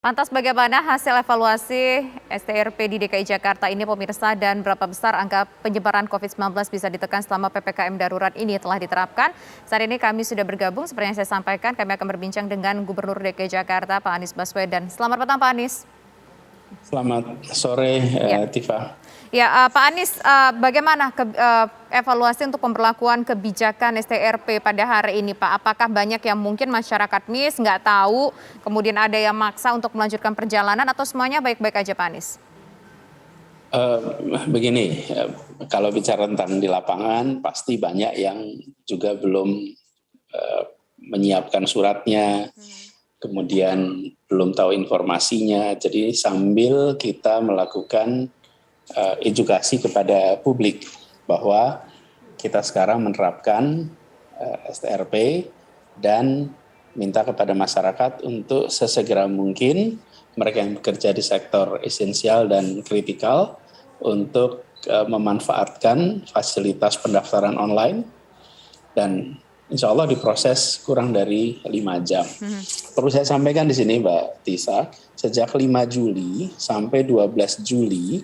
Lantas bagaimana hasil evaluasi STRP di DKI Jakarta ini pemirsa dan berapa besar angka penyebaran COVID-19 bisa ditekan selama PPKM darurat ini telah diterapkan? Saat ini kami sudah bergabung seperti yang saya sampaikan, kami akan berbincang dengan Gubernur DKI Jakarta Pak Anies Baswedan. Selamat petang Pak Anies. Selamat sore, Ya. Tifa. Ya, Pak Anies, bagaimana evaluasi untuk pemberlakuan kebijakan STRP pada hari ini, Pak? Apakah banyak yang mungkin masyarakat miss, nggak tahu, kemudian ada yang maksa untuk melanjutkan perjalanan, atau semuanya baik-baik aja, Pak Anies? Begini, kalau bicara tentang di lapangan, pasti banyak yang juga belum menyiapkan suratnya, kemudian belum tahu informasinya. Jadi sambil kita melakukan edukasi kepada publik bahwa kita sekarang menerapkan STRP dan minta kepada masyarakat untuk sesegera mungkin mereka yang bekerja di sektor esensial dan kritikal untuk memanfaatkan fasilitas pendaftaran online dan insya Allah diproses kurang dari 5 jam. Perlu saya sampaikan di sini Mbak Tisa, sejak 5 Juli sampai 12 Juli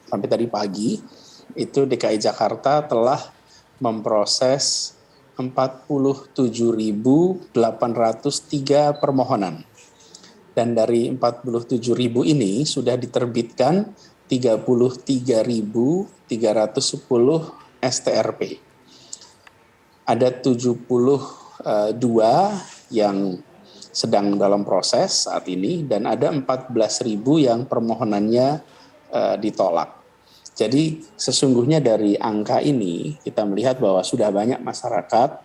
sampai tadi pagi, itu DKI Jakarta telah memproses 47.803 permohonan. Dan dari 47.000 ini sudah diterbitkan 33.310 STRP. Ada 72 yang sedang dalam proses saat ini dan ada 14.000 yang permohonannya ditolak. Jadi sesungguhnya dari angka ini kita melihat bahwa sudah banyak masyarakat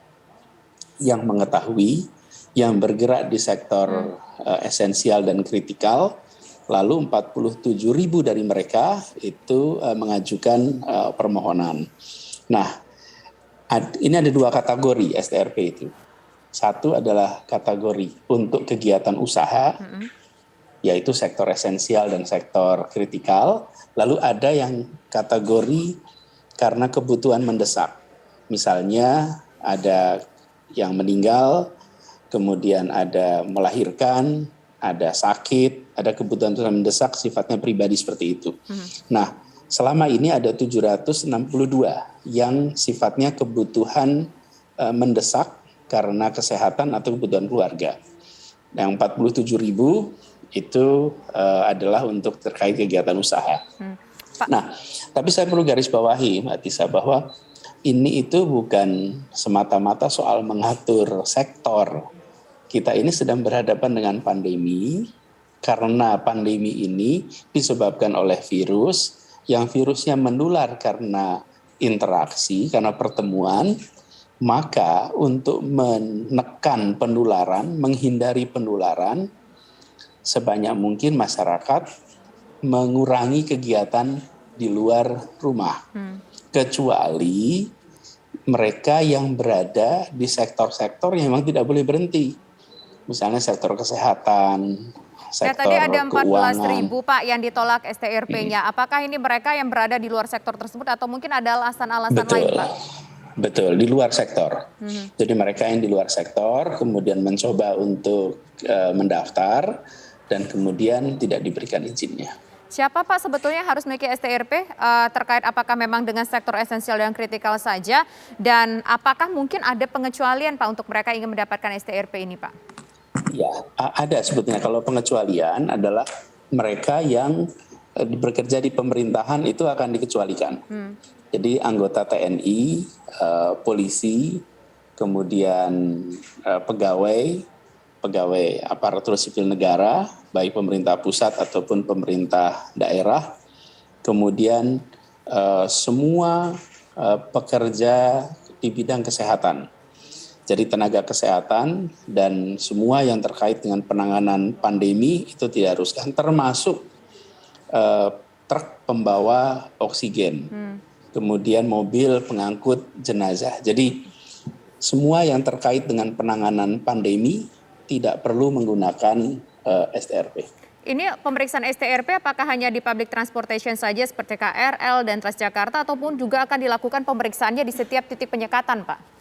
yang mengetahui, yang bergerak di sektor esensial dan kritikal, lalu 47.000 dari mereka itu mengajukan permohonan. Nah, ini ada 2 kategori STRP itu. Satu adalah kategori untuk kegiatan usaha, yaitu sektor esensial dan sektor kritikal. Lalu ada yang kategori karena kebutuhan mendesak. Misalnya ada yang meninggal, kemudian ada melahirkan, ada sakit, ada kebutuhan mendesak sifatnya pribadi seperti itu. Nah, selama ini ada 762 yang sifatnya kebutuhan mendesak karena kesehatan atau kebutuhan keluarga. Yang 47.000 itu adalah untuk terkait kegiatan usaha. Nah, tapi saya perlu garis bawahi, Mbak Tisa, bahwa ini itu bukan semata-mata soal mengatur sektor. Kita ini sedang berhadapan dengan pandemi, karena pandemi ini disebabkan oleh virus, yang virusnya menular karena interaksi, karena pertemuan, maka untuk menekan penularan, menghindari penularan, sebanyak mungkin masyarakat mengurangi kegiatan di luar rumah. Kecuali mereka yang berada di sektor-sektor yang memang tidak boleh berhenti. Misalnya sektor kesehatan, sektor Tadi ada keuangan. 14.000 Pak yang ditolak STRP-nya. Apakah ini mereka yang berada di luar sektor tersebut atau mungkin ada alasan-alasan lain, Pak? Betul, di luar sektor. Jadi mereka yang di luar sektor kemudian mencoba untuk mendaftar dan kemudian tidak diberikan izinnya. Siapa Pak sebetulnya harus memiliki STRP terkait apakah memang dengan sektor esensial dan kritikal saja dan apakah mungkin ada pengecualian Pak untuk mereka ingin mendapatkan STRP ini Pak? Ya, ada sebetulnya. Kalau pengecualian adalah mereka yang bekerja di pemerintahan itu akan dikecualikan. Jadi anggota TNI, polisi, kemudian pegawai aparatur sipil negara, baik pemerintah pusat ataupun pemerintah daerah, kemudian semua pekerja di bidang kesehatan. Jadi tenaga kesehatan dan semua yang terkait dengan penanganan pandemi itu diharuskan, termasuk truk pembawa oksigen, kemudian mobil pengangkut jenazah. Jadi semua yang terkait dengan penanganan pandemi tidak perlu menggunakan STRP. Ini pemeriksaan STRP apakah hanya di public transportation saja seperti KRL dan Transjakarta ataupun juga akan dilakukan pemeriksaannya di setiap titik penyekatan, Pak?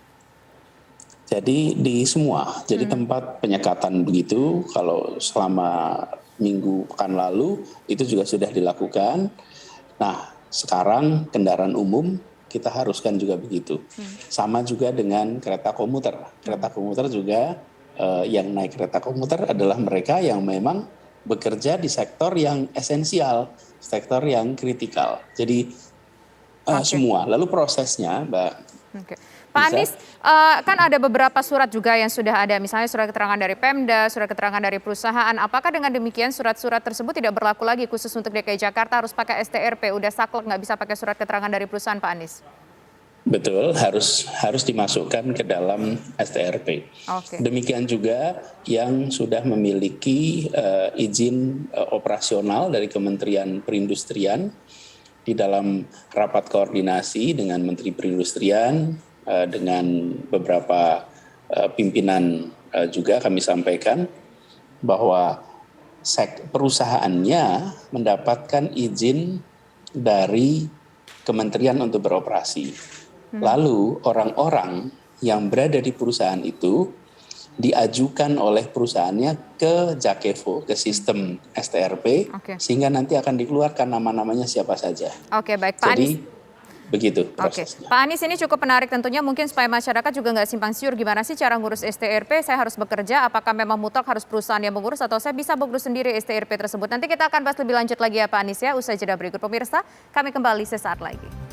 Jadi di semua, jadi tempat penyekatan begitu, kalau selama minggu pekan lalu itu juga sudah dilakukan. Nah, sekarang kendaraan umum kita haruskan juga begitu. Sama juga dengan kereta komuter. Kereta komuter juga yang naik kereta komuter adalah mereka yang memang bekerja di sektor yang esensial, sektor yang kritikal. Jadi semua. Lalu prosesnya, Mbak. Oke. Pak Anies, kan ada beberapa surat juga yang sudah ada, misalnya surat keterangan dari Pemda, surat keterangan dari perusahaan. Apakah dengan demikian surat-surat tersebut tidak berlaku lagi khusus untuk DKI Jakarta harus pakai STRP? Udah saklek nggak bisa pakai surat keterangan dari perusahaan, Pak Anies? Betul, harus dimasukkan ke dalam STRP. Oke. Demikian juga yang sudah memiliki izin operasional dari Kementerian Perindustrian di dalam rapat koordinasi dengan Menteri Perindustrian, dengan beberapa pimpinan juga kami sampaikan bahwa perusahaannya mendapatkan izin dari kementerian untuk beroperasi. Lalu orang-orang yang berada di perusahaan itu diajukan oleh perusahaannya ke Jakevo, ke sistem STRP, sehingga nanti akan dikeluarkan nama-namanya siapa saja. Oke, baik Pak Anies. Begitu prosesnya. Pak Anies, ini cukup menarik tentunya, mungkin supaya masyarakat juga nggak simpang siur gimana sih cara ngurus STRP, saya harus bekerja, apakah memang mutlak harus perusahaan yang mengurus atau saya bisa mengurus sendiri STRP tersebut. Nanti kita akan bahas lebih lanjut lagi ya Pak Anies ya, usai jeda berikut pemirsa, kami kembali sesaat lagi.